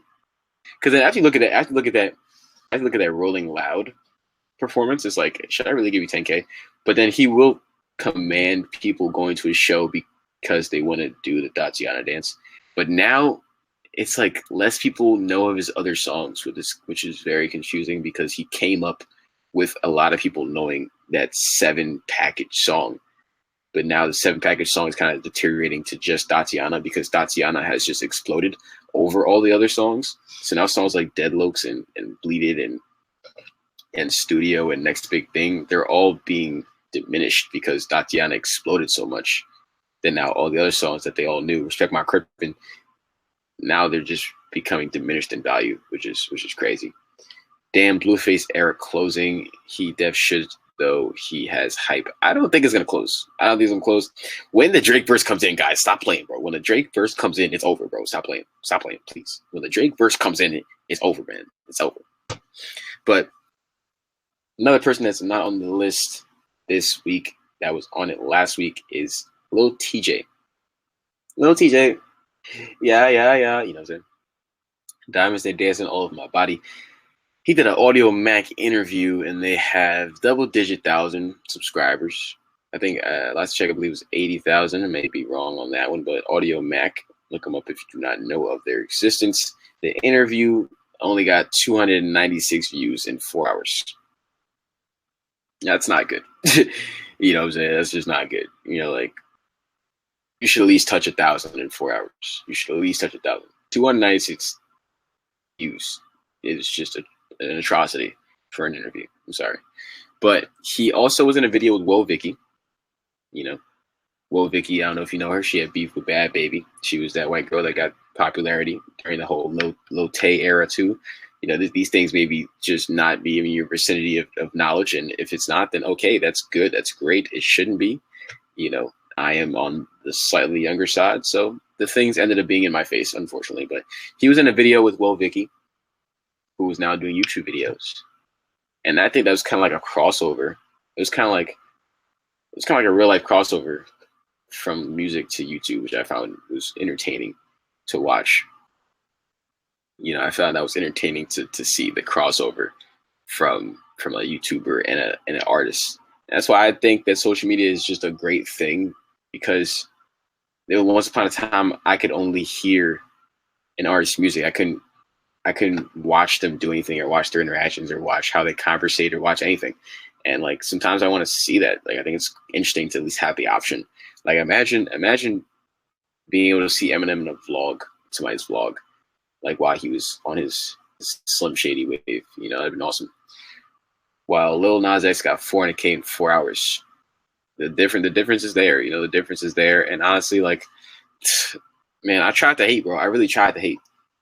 Because then after you look at that Rolling Loud performance, it's like, should I really give you 10K? But then he will command people going to his show because they want to do the Tatiana dance. But now it's like less people know of his other songs, which is very confusing because he came up with a lot of people knowing that 7 package song. But now the 7 package song is kind of deteriorating to just Tatiana because Tatiana has just exploded over all the other songs. So now songs like Deadlokes and Bleeded and Studio and Next Big Thing, they're all being diminished because Tatiana exploded so much. Then now all the other songs that they all knew, Respect My Crippin', now they're just becoming diminished in value, which is crazy. Damn, Blueface era closing. He def should, though. He has hype. I don't think it's gonna close. I don't think it's gonna close. When the Drake verse comes in, guys, stop playing, bro. When the Drake verse comes in, it's over, bro. Stop playing. Stop playing, please. When the Drake verse comes in, it's over, man. It's over. But another person that's not on the list this week that was on it last week is Lil TJ. Lil TJ, yeah. You know what I'm saying? Diamonds, they dancing all over my body. He did an Audio Mac interview, and they have double-digit thousand subscribers. I think last check, I believe, was 80,000. I may be wrong on that one, but Audio Mac, look them up if you do not know of their existence. The interview only got 296 views in 4 hours. That's not good. You know what I'm saying? That's just not good. You know, like, you should at least touch 1,000 in 4 hours. You should at least touch 1,000. 296 views is just an atrocity for an interview. I'm sorry. But he also was in a video with Woah Vicky. You know, Woah Vicky, I don't know if you know her. She had beef with Bad Baby. She was that white girl that got popularity during the whole Lil Tay era too. You know, these things maybe just not be in your vicinity of knowledge. And if it's not, then okay, that's good. That's great. It shouldn't be. You know, I am on the slightly younger side. So the things ended up being in my face, unfortunately. But he was in a video with Woah Vicky, who was now doing YouTube videos. And I think that was kind of like a crossover. It was kind of like a real life crossover from music to YouTube, which I found was entertaining to watch. You know, I found that was entertaining to see the crossover from a YouTuber and an artist. And that's why I think that social media is just a great thing, because there was once upon a time I could only hear an artist's music. I couldn't watch them do anything or watch their interactions or watch how they conversate or watch anything. And like sometimes I want to see that. Like I think it's interesting to at least have the option. Like imagine being able to see Eminem in a vlog, somebody's vlog, like while he was on his Slim Shady wave. You know, that'd been awesome. While Lil Nas X got 400K in 4 hours. The difference is there. You know, the difference is there. And honestly, like, man, I tried to hate, bro. I really tried to hate.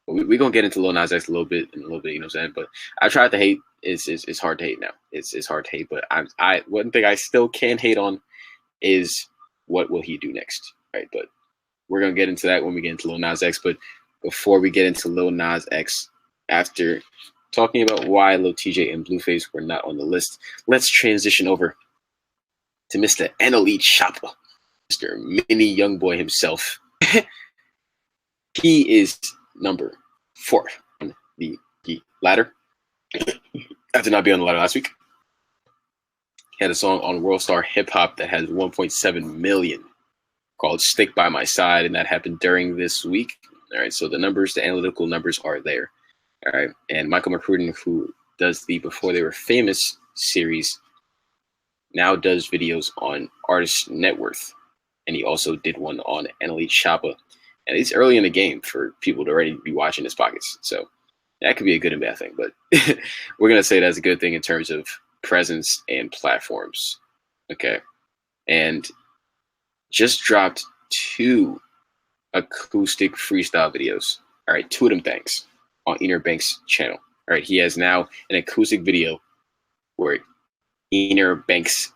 We're gonna get into Lil Nas X in a little bit, you know what I'm saying? But I tried to hate. It's hard to hate now. It's hard to hate. But I one thing I still can hate on is what will he do next, right? But we're gonna get into that when we get into Lil Nas X. But before we get into Lil Nas X, after talking about why Lil TJ and Blueface were not on the list, let's transition over to Mr. NLE Choppa, Mr. Mini Young Boy himself. He is number 4 on the ladder. After not being on the ladder last week, he had a song on World Star Hip Hop that has 1.7 million called Stick By My Side, and that happened during this week. All right, so the analytical numbers are there. All right, and Michael McCrudden, who does the Before They Were Famous series, now does videos on Artist Net Worth, and he also did one on NLE Choppa. And it's early in the game for people to already be watching his pockets. So that could be a good and bad thing. But we're going to say that's a good thing in terms of presence and platforms. Okay. And just dropped 2 acoustic freestyle videos. All right, two of them things on Ener Banks' channel. All right, he has now an acoustic video where Ener Banks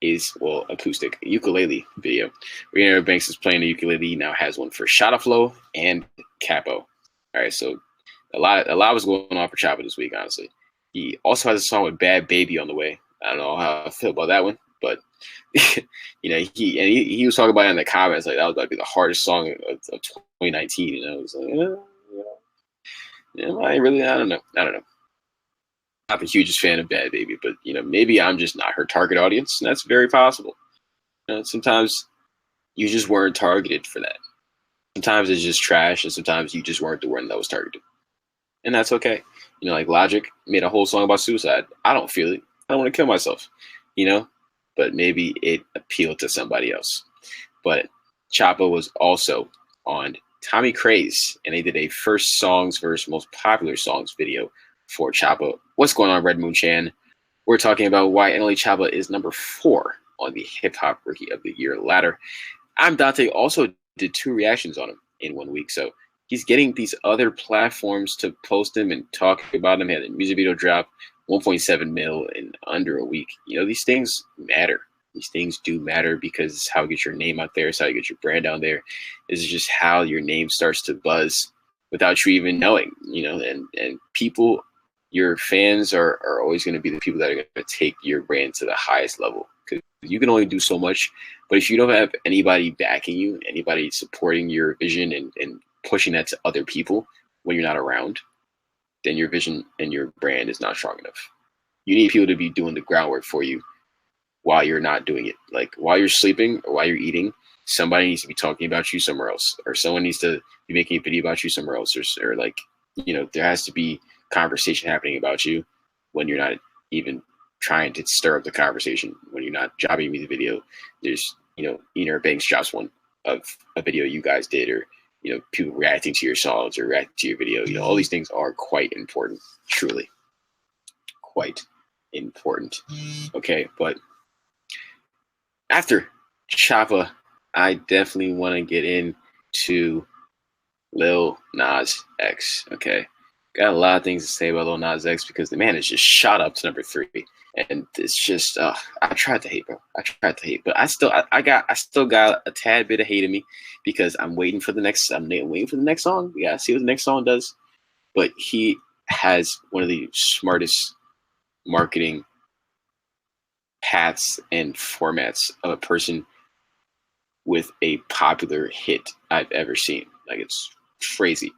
is, well, acoustic ukulele video. Where Ener Banks is playing the ukulele. He now has one for Shada Flow and Capo. All right, so a lot was going on for Choppa this week, honestly. He also has a song with Bad Baby on the way. I don't know how I feel about that one, but you know, he was talking about it in the comments, like that was about to be the hardest song of 2019. And I was like, I don't know. Not the hugest fan of Bad Baby, but you know, maybe I'm just not her target audience, and that's very possible. You know, sometimes you just weren't targeted for that. Sometimes it's just trash, and sometimes you just weren't the one that was targeted, and that's okay. You know, like Logic made a whole song about suicide. I don't feel it. I don't want to kill myself. You know, but maybe it appealed to somebody else. But Choppa was also on Tommy Craze, and they did a first songs versus most popular songs video for Choppa. What's going on, Red Moon Chan? We're talking about why NLE Choppa is number 4 on the Hip Hop Rookie of the Year ladder. I'm Dante. Also did 2 reactions on him in 1 week, so he's getting these other platforms to post him and talk about him. He had a music video drop, 1.7 mil in under a week. You know, these things matter. These things do matter because it's how you get your name out there. It's how you get your brand out there. This is just how your name starts to buzz without you even knowing, you know, and people, your fans are always going to be the people that are going to take your brand to the highest level, because you can only do so much. But if you don't have anybody backing you, anybody supporting your vision and pushing that to other people when you're not around, then your vision and your brand is not strong enough. You need people to be doing the groundwork for you while you're not doing it. Like while you're sleeping or while you're eating, somebody needs to be talking about you somewhere else, or someone needs to be making a video about you somewhere else, or like, you know, there has to be conversation happening about you when you're not even trying to stir up the conversation. When you're not jobbing me the video, there's, you know, Ener Banks drops one of a video you guys did, or, you know, people reacting to your songs or reacting to your video. You know, all these things are quite important, truly quite important. Okay, but after Choppa, I definitely want to get into Lil Nas X. Okay, got a lot of things to say about Lil Nas X because the man has just shot up to number 3, and it's just I tried to hate, bro. I tried to hate, but I still got a tad bit of hate in me because I'm waiting for the next. I'm waiting for the next song. We gotta see what the next song does. But he has one of the smartest marketing paths and formats of a person with a popular hit I've ever seen. Like, it's crazy.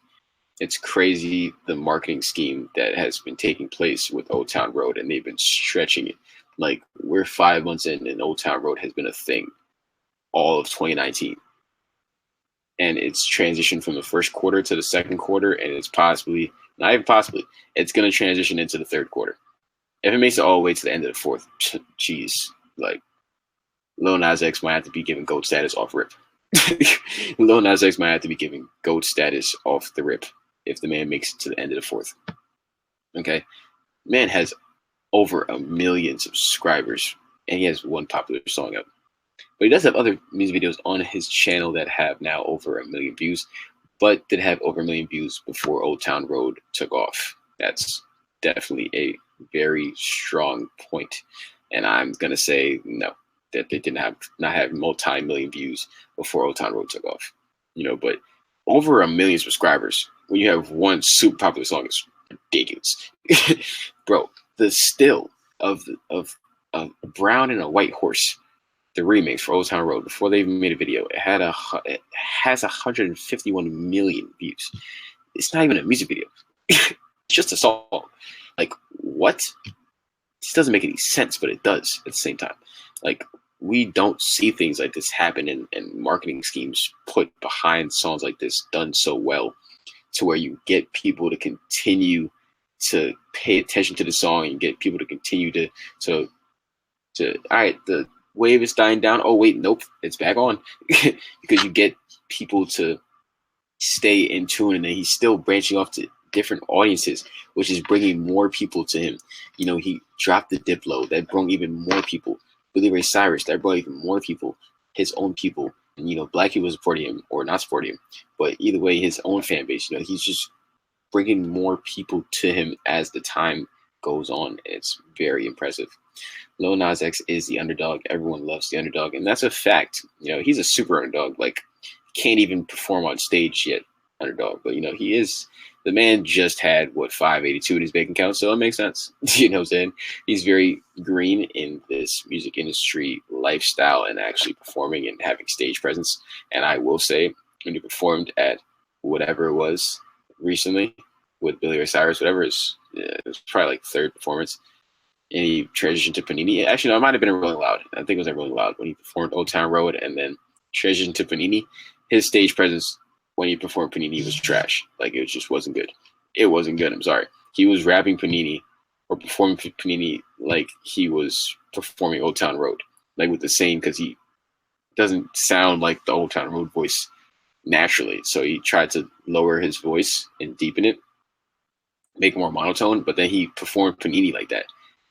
It's crazy, the marketing scheme that has been taking place with Old Town Road, and they've been stretching it. Like, we're 5 months in, and Old Town Road has been a thing all of 2019. And it's transitioned from the first quarter to the second quarter, and it's possibly, not even possibly, it's going to transition into the third quarter. If it makes it all the way to the end of the fourth, geez, like, Lil Nas X might have to be given GOAT status off rip. Lil Nas X might have to be given GOAT status off the rip if the man makes it to the end of the fourth. Okay? Man has over 1 million subscribers, and he has one popular song up. But he does have other music videos on his channel that have now over 1 million views, but did have over 1 million views before Old Town Road took off. That's definitely a very strong point. And I'm going to say no, that they did not have multi-million views before Old Town Road took off. You know, but over 1 million subscribers when you have one super popular song is ridiculous. Bro, the still of Brown and a White Horse, the remix for Old Town Road, before they even made a video, it has 151 million views. It's not even a music video. It's just a song. Like, what? This doesn't make any sense, but it does at the same time. Like, we don't see things like this happen in marketing schemes put behind songs like this done so well, to where you get people to continue to pay attention to the song, and you get people to continue to all right, the wave is dying down. Oh wait, nope, it's back on. Because you get people to stay in tune, and then he's still branching off to different audiences, which is bringing more people to him. You know, he dropped the Diplo, that brought even more people. Billy Ray Cyrus, that brought even more people, his own people. you know, black people supporting him or not supporting him, but either way, his own fan base, you know, he's just bringing more people to him as the time goes on. It's very impressive. Lil Nas X is the underdog. Everyone loves the underdog, and that's a fact. You know, he's a super underdog. Like, can't even perform on stage yet, underdog. But, you know, he is, the man just had, what, 582 in his bank account, so it makes sense. You know what I'm saying? He's very green in this music industry lifestyle and actually performing and having stage presence. And I will say, when he performed at whatever it was recently with Billy Ray Cyrus, whatever, it was probably like third performance, and he transitioned to Panini. Actually, no, it might have been Rolling Loud. I think it was at Rolling Loud when he performed Old Town Road and then transitioned to Panini. His stage presence when he performed Panini was trash. Like, it just wasn't good. It wasn't good. I'm sorry. He was rapping Panini or performing Panini like he was performing Old Town Road, like with the same, because he doesn't sound like the Old Town Road voice naturally. So he tried to lower his voice and deepen it, make it more monotone, but then he performed Panini like that.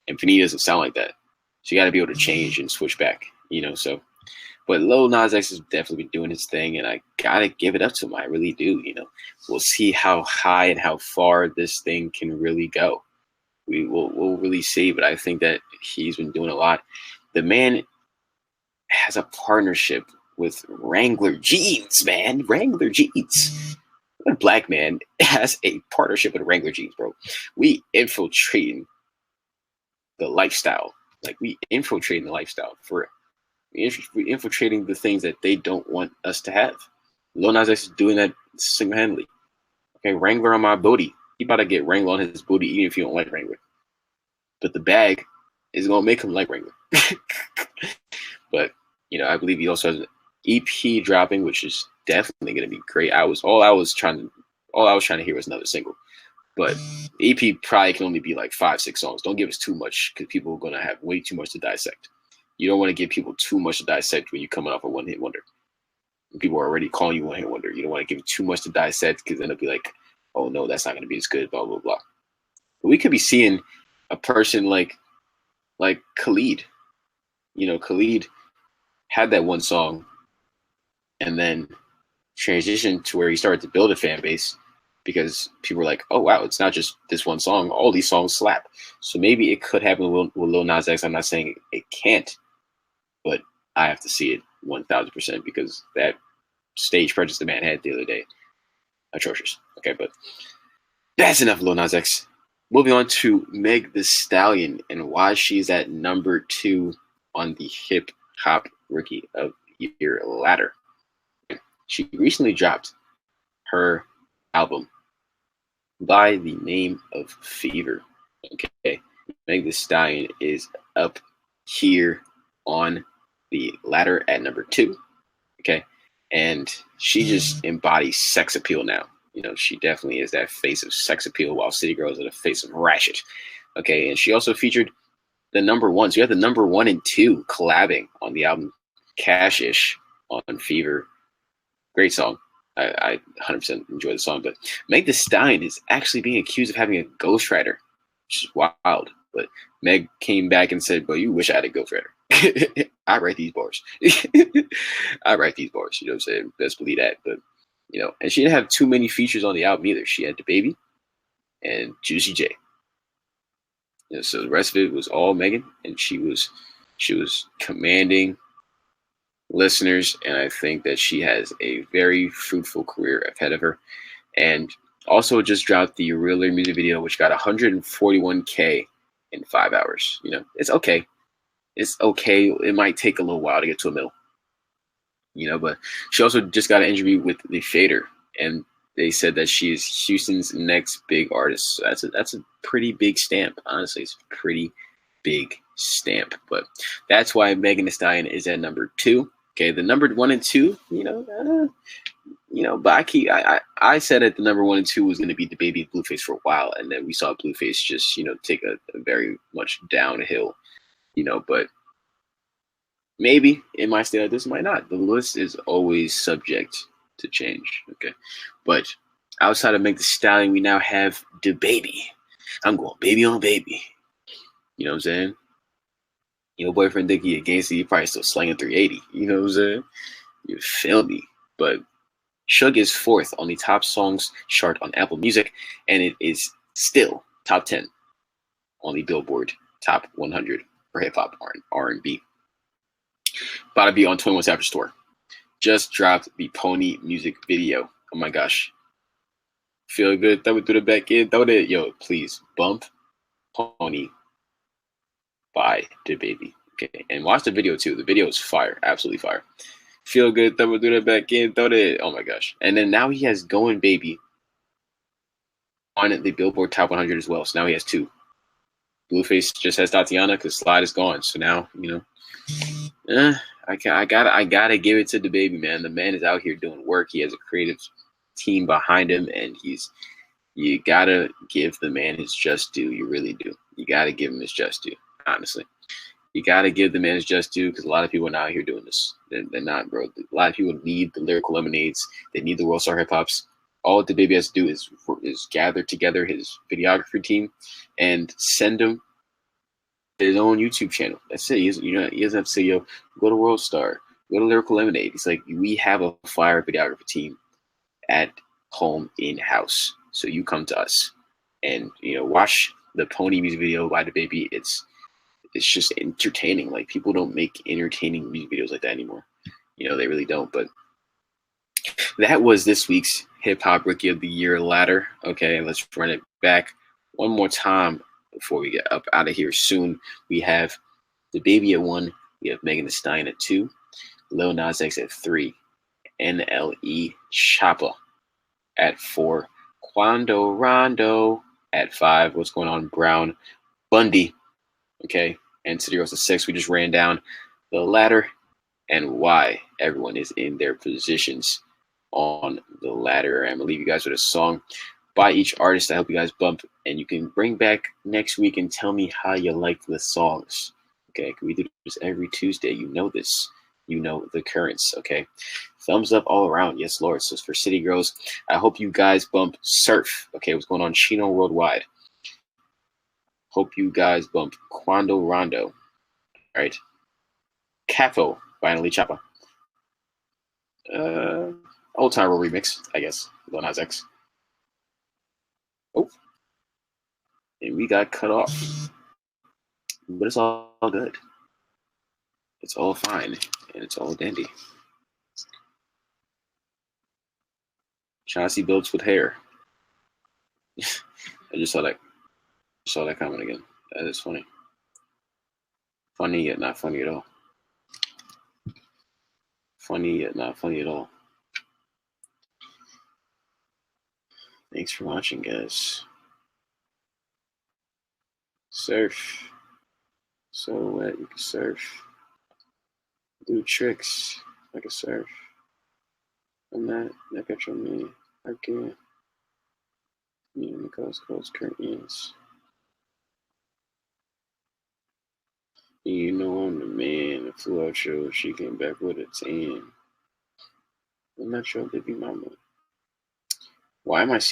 And Panini doesn't sound like that. So you got to be able to change and switch back, you know. So, but Lil Nas X has definitely been doing his thing, and I got to give it up to him. I really do, you know. We'll see how high and how far this thing can really go. We'll really see, but I think that he's been doing a lot. The man has a partnership with Wrangler Jeans, man. Wrangler Jeans. A black man has a partnership with Wrangler Jeans, bro. We infiltrating the lifestyle. Like, we infiltrating the lifestyle for we infiltrating the things that they don't want us to have. Lil Nas X is doing that single-handedly. Okay, Wrangler on my booty. He about to get Wrangler on his booty even if you don't like Wrangler. But the bag is gonna make him like Wrangler. But, you know, I believe he also has an EP dropping, which is definitely gonna be great. All I was trying to hear was another single. But the EP probably can only be like 5-6 songs. Don't give us too much because people are gonna have way too much to dissect. You don't want to give people too much to dissect when you're coming off a one-hit wonder. People are already calling you one-hit wonder. You don't want to give too much to dissect because then it'll be like, oh no, that's not going to be as good, blah, blah, blah. But we could be seeing a person like Khalid. You know, Khalid had that one song and then transitioned to where he started to build a fan base because people were like, oh wow, it's not just this one song. All these songs slap. So maybe it could happen with Lil Nas X. I'm not saying it can't, but I have to see it 1,000% because that stage presence the man had the other day, atrocious. Okay, but that's enough Lil Nas X. Moving on to Meg Thee Stallion and why she's at number 2 on the Hip Hop Rookie of the Year ladder. She recently dropped her album by the name of Fever. Okay, Meg Thee Stallion is up here on the ladder at number 2. Okay, and she just embodies sex appeal now. You know, she definitely is that face of sex appeal, while City Girls are the face of ratchet. Okay, and she also featured the number 1. So you have the number 1 and 2 collabing on the album Cash-ish on Fever. Great song. I 100% enjoy the song, but Meg Thee Stallion is actually being accused of having a ghostwriter, which is wild. But Meg came back and said, "Well, you wish I had a ghostwriter. I write these bars. I write these bars." You know what I'm saying? Best believe that. But, you know, and she didn't have too many features on the album either. She had DaBaby and Juicy J. You know, so the rest of it was all Megan, and she was commanding listeners, and I think that she has a very fruitful career ahead of her. And also just dropped the Realer music video, which got 141K in 5 hours. You know, it's okay. It's okay. It might take a little while to get to a middle. You know, but she also just got an interview with the Fader, and they said that she is Houston's next big artist. So that's a pretty big stamp. Honestly, it's a pretty big stamp. But that's why Megan Thee Stallion is at number 2. Okay, the number 1 and 2, but I said that the number 1 and 2 was going to be DaBaby and Blueface for a while, and then we saw Blueface just, take a very much downhill, but maybe it might stay like this, might not. The list is always subject to change, okay? But outside of Meg Thee Stallion, we now have DaBaby. I'm going baby on baby. You know what I'm saying? Your boyfriend think he a gangster, he probably still slanging 380. You know what I'm saying? You feel me? But Suge is 4th on the top songs chart on Apple Music, and it is still top 10 on the Billboard Top 100 for hip hop R&B. About to be on 21 Savage Tour. Just dropped the Pony music video. Oh my gosh. Feel good, throw it through the back end, throw it. Yo, please bump Pony by DaBaby. Okay, and watch the video too. The video is fire, absolutely fire. Feel good, throw it through the back end, throw it. Oh my gosh. And then now he has Going Baby on the Billboard Top 100 as well. So now he has 2. Blueface just has Tatiana because Slide is gone. So now, you know, I gotta give it to DaBaby, man. The man is out here doing work. He has a creative team behind him, and you gotta give the man his just due. You really do. You gotta give him his just due. Honestly, you gotta give the man his just due because a lot of people are not out here doing this. They're not, bro. A lot of people need the lyrical lemonades. They need the World Star Hip Hops. All DaBaby has to do is gather together his videography team and send him his own YouTube channel. That's it. He doesn't have to say, yo, go to World Star, go to Lyrical Lemonade. It's like, we have a fire videography team at home in-house. So you come to us and, you know, watch the Pony music video by DaBaby. It's just entertaining. Like, people don't make entertaining music videos like that anymore. You know, they really don't. But that was this week's Hip Hop Rookie of the Year ladder. Okay, let's run it back one more time before we get up out of here soon. We have DaBaby at 1. We have Megan Thee Stallion at 2. Lil Nas X at 3. NLE Choppa at 4. Quando Rondo at 5. What's going on? Brown. Bundy. Okay. And City Girls at 6. We just ran down the ladder and why everyone is in their positions on the ladder. I'm going to leave you guys with a song by each artist to help you guys bump. And you can bring back next week and tell me how you like the songs. Okay. We do this every Tuesday. You know this. You know the currents. Okay. Thumbs up all around. Yes, Lord. So for City Girls, I hope you guys bump Surf. Okay. What's going on? Chino Worldwide. Hope you guys bump Quando Rondo. All right. Capo by NLE Choppa. Old Time Roll remix, I guess. Lil Nas X. Oh. And we got cut off. But it's all good. It's all fine. And it's all dandy. Chauncey Billups with hair. I just saw that comment again. That is funny. Funny yet not funny at all. Funny yet not funny at all. Thanks for watching, guys. Surf. So wet, you can surf. Do tricks like a surf. I'm not at your man. I can't. Me and the close curtains. You know I'm the man that flew out show. She came back with a 10. I'm not your baby mama. Why am I seeing